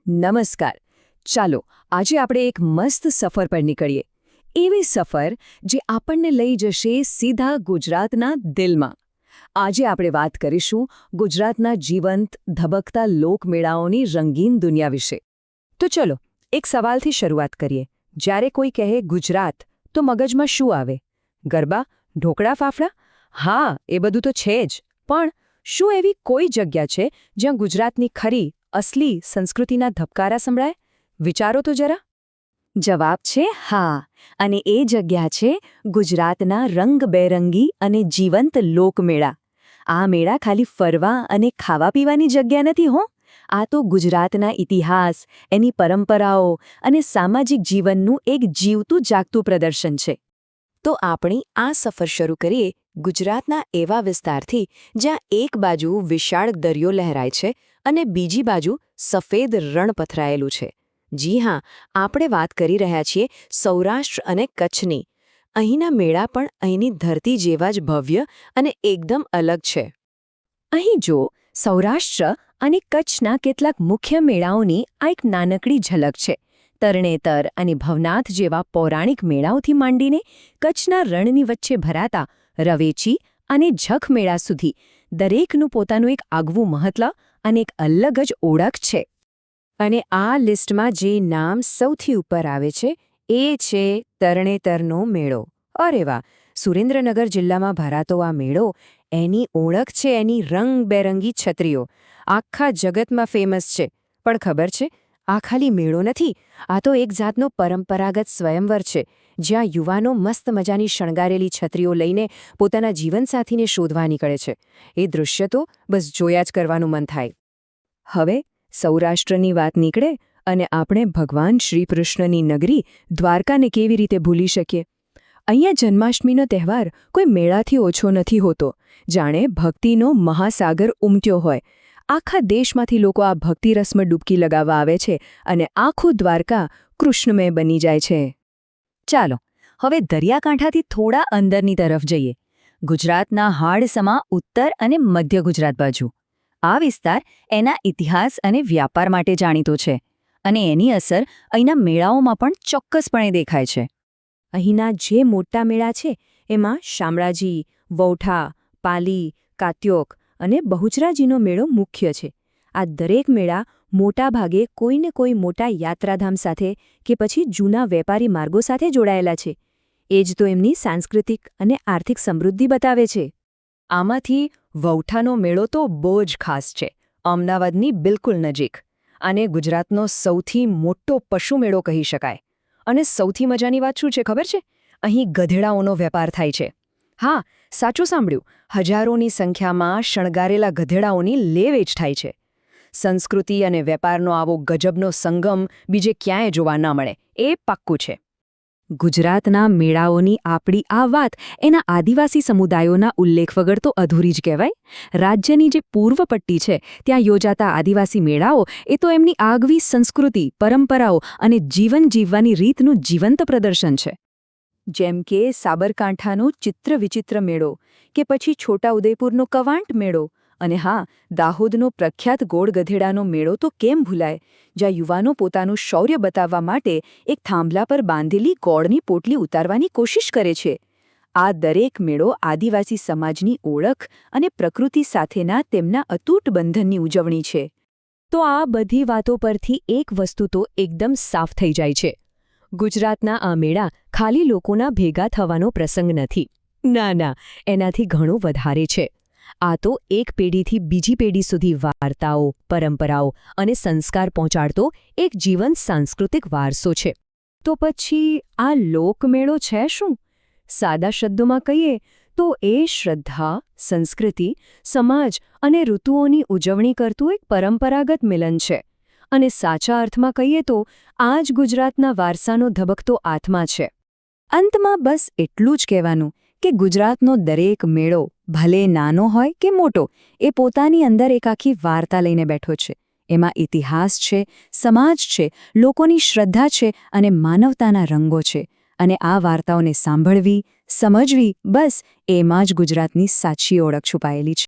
નમસ્કાર. ચાલો આજે આપણે એક મસ્ત સફર પર નીકળીએ. એવી સફર જે આપણને લઈ જશે સીધા ગુજરાતના દિલમાં. આજે આપણે વાત કરીશું ગુજરાતના જીવંત ધબકતા લોકમેળાઓની રંગીન દુનિયા વિશે. તો ચલો એક સવાલથી શરૂઆત કરીએ. જ્યારે કોઈ કહે ગુજરાત તો મગજમાં શું આવે? ગરબા, ઢોકળા, ફાફડા? હા, એ બધું તો છે જ. પણ શું એવી કોઈ જગ્યા છે જ્યાં ગુજરાતની ખરી અસલી સંસ્કૃતિના ધબકારા સંભળાય? વિચારો તો જરા. જવાબ છે હા, અને એ જગ્યા છે ગુજરાતના રંગબેરંગી અને જીવંત લોકમેળા. આ મેળા ખાલી ફરવા અને ખાવા પીવાની જગ્યા નથી હો. આ તો ગુજરાતના ઇતિહાસ, એની પરંપરાઓ અને સામાજિક જીવનનું એક જીવતું જાગતું પ્રદર્શન છે. તો આપણે આ સફર શરૂ કરીએ ગુજરાતના એવા વિસ્તારથી જ્યાં એક બાજુ વિશાળ દરિયો લહેરાય છે અને બીજી બાજુ સફેદ રણ પથરાયેલું છે. જી હા, આપણે વાત કરી રહ્યા છીએ સૌરાષ્ટ્ર અને કચ્છની. અહીંના મેળા પણ અહીંની ધરતી જેવા જ ભવ્ય અને એકદમ અલગ છે. અહીં જો સૌરાષ્ટ્ર અને કચ્છના કેટલાક મુખ્ય મેળાઓની આ એક નાનકડી ઝલક છે. તરણેતર અને ભવનાથ જેવા પૌરાણિક મેળાઓથી માંડીને કચ્છના રણની વચ્ચે ભરાતા રવેચી અને જખ મેળા સુધી દરેકનું પોતાનું એક આગવું મહત્વ અને એક અલગ જ ઓળખ છે. અને આ લિસ્ટમાં જે નામ સૌથી ઉપર આવે છે એ છે તરણેતરનો મેળો. અરે વાહ! સુરેન્દ્રનગર જિલ્લામાં ભરાતો આ મેળો, એની ઓળખ છે એની રંગબેરંગી છત્રીઓ. આખા જગતમાં ફેમસ છે. પણ ખબર છે, આ ખાલી મેળો નથી, આ તો એક જાતનો પરંપરાગત સ્વયંવર છે, જ્યાં યુવાનો મસ્ત મજાની શણગારેલી છત્રીઓ લઈને પોતાના જીવનસાથીને શોધવા નીકળે છે. એ દૃશ્ય તો બસ જોયા જ કરવાનું મન થાય. હવે સૌરાષ્ટ્રની વાત નીકળે અને આપણે ભગવાન શ્રીકૃષ્ણની નગરી દ્વારકાને કેવી રીતે ભૂલી શકીએ? અહીંયા જન્માષ્ટમીનો તહેવાર કોઈ મેળાથી ઓછો નથી હોતો. જાણે ભક્તિનો મહાસાગર ઉમટ્યો હોય. આખા દેશમાંથી લોકો આ ભક્તિરસમાં ડૂબકી લગાવવા આવે છે અને આખું દ્વારકા કૃષ્ણમય બની જાય છે. ચાલો હવે દરિયાકાંઠાથી થોડા અંદરની તરફ જઈએ. ગુજરાતના હાડસમાં ઉત્તર અને મધ્ય ગુજરાત બાજુ. આ વિસ્તાર એના ઇતિહાસ અને વ્યાપાર માટે જાણીતો છે, અને એની અસર અહીંના મેળાઓમાં પણ ચોક્કસપણે દેખાય છે. અહીંના જે મોટા મેળા છે એમાં શામળાજી, વૌઠા, પાલી, કાત્યોક અને બહુચરાજીનો મેળો મુખ્ય છે. આ દરેક મેળા મોટાભાગે કોઈને કોઈ મોટા યાત્રાધામ સાથે કે પછી જૂના વેપારી માર્ગો સાથે જોડાયેલા છે. એ જ તો એમની સાંસ્કૃતિક અને આર્થિક સમૃદ્ધિ બતાવે છે. આમાંથી વૌઠાનો મેળો તો બહુ જ ખાસ છે, અમદાવાદની બિલકુલ નજીક. આને ગુજરાતનો સૌથી મોટો પશુ મેળો કહી શકાય. અને સૌથી મજાની વાત શું છે ખબર છે? અહીં ગધેડાઓનો વેપાર થાય છે. હા, સાચું સાંભળ્યું. હજારોની સંખ્યામાં શણગારેલા ગધેડાઓની લે-વેચ થાય છે. સંસ્કૃતિ અને વેપારનો આવો ગજબનો સંગમ બીજે ક્યાંય જોવા ન મળે, એ પાક્કું છે. ગુજરાતના મેળાઓની આપણી આ વાત એના આદિવાસી સમુદાયોના ઉલ્લેખ વગર તો અધૂરી જ કહેવાય. રાજ્યની જે પૂર્વ પટ્ટી છે ત્યાં યોજાતા આદિવાસી મેળાઓ એ તો એમની આગવી સંસ્કૃતિ, પરંપરાઓ અને જીવન જીવવાની રીતનું જીવંત પ્રદર્શન છે. જેમ કે સાબરકાંઠાનો ચિત્ર વિચિત્ર મેળો, કે પછી છોટાઉદેપુરનો કવાંટ મેળો, અને હા, દાહોદનો પ્રખ્યાત ગોળ ગધેડાનો મેળો તો કેમ ભૂલાય, જ્યાં યુવાનો પોતાનું શૌર્ય બતાવવા માટે એક થાંભલા પર બાંધેલી ગોળની પોટલી ઉતારવાની કોશિશ કરે છે. આ દરેક મેળો આદિવાસી સમાજની ઓળખ અને પ્રકૃતિ સાથેના તેમના અતૂટ બંધનની ઉજવણી છે. તો આ બધી વાતો પરથી એક વસ્તુ તો એકદમ સાફ થઈ જાય છે. ગુજરાતના આ મેળા ખાલી લોકોના ભેગા થવાનો પ્રસંગ નથી. ના ના, એનાથી ઘણું વધારે છે. આ તો એક પેઢીથી બીજી પેઢી સુધી વાર્તાઓ, પરંપરાઓ અને સંસ્કાર પહોંચાડતો એક જીવંત સાંસ્કૃતિક વારસો છે. તો પછી આ લોકમેળો છે શું? સાદા શબ્દોમાં કહીએ તો એ શ્રદ્ધા, સંસ્કૃતિ, સમાજ અને ઋતુઓની ઉજવણી કરતું એક પરંપરાગત મિલન છે. અને સાચા અર્થમાં કહીએ તો આ જ ગુજરાતના વારસાનો ધબકતો આત્મા છે. અંતમાં બસ એટલું જ કહેવાનું કે ગુજરાતનો દરેક મેળો, ભલે નાનો હોય કે મોટો, એ પોતાની અંદર એક આખી વાર્તા લઈને બેઠો છે. એમાં ઇતિહાસ છે, સમાજ છે, લોકોની શ્રદ્ધા છે અને માનવતાના રંગો છે. અને આ વાર્તાઓને સાંભળવી, સમજવી, બસ એમાં જ ગુજરાતની સાચી ઓળખ છુપાયેલી છે.